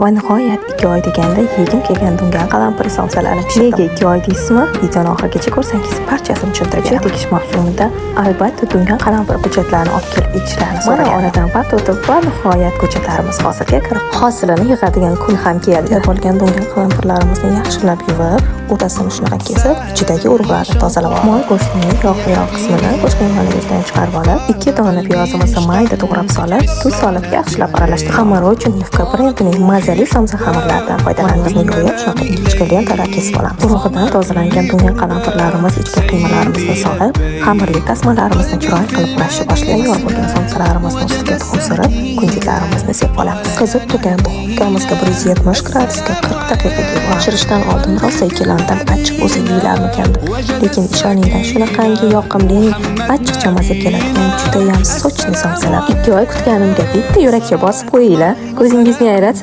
Va nihoyat 2 oy deganda yegim kelgan dungan qalampir somsalarini pishirdim. Nega 2 oy deysizmi? Videoni oxirigacha ko'rsangiz barchasini tushuntirib beraman. Tekish mavsumida albatta dungan qalampir ko'chatlarini olib kelib ekishlarini so'ragan. Mana oradan vaqt o'tib va nihoyat ko'chatlarimiz hosilga kirib, hosilini yig'adigan kun ham keldi. Qolgan dungan qalampirlarimizni yaxshilab yuvib, o'rtasini shunaqa kesib, ichidagi urug'larni tozalab olib, moy go'shtining yog'-yog' qismini qo'shganligimizdan chiqarib olib, 2 dona piyozimizni mayda to'g'rab solib, tuz solib yaxshilab aralashtirib, xamir uchun Yufka brendining mazali somsa xamirlaridan foydalanamiz. Yuvib, shunaqa ingichka lentalar kesib olamiz. Urug'idan tozalangan dungan qalampirlarimiz ichiga qiymalarimizni solib, xamirli tasmalarimizni chiroyli qilib urashni boshlaymiz. Tayyor bo'lgan somsalarimizni ustiga tuxum surib, kunjutlarimizni sepib olamiz. Qizib turgan duxovkamizga 170 gradusga 40 daqiqaga pishirishdan oldin rosa ikkilandim, achchiq bo'lsa yeyilarmikan. Lekin ishoninglar, shunaqangi yoqimli, achchiq maza keladigan juda ham sochli somsalar. 2 oy kutganimga bitta yurakcha bosib qo'yinglar, ko'zingizni ayratsin.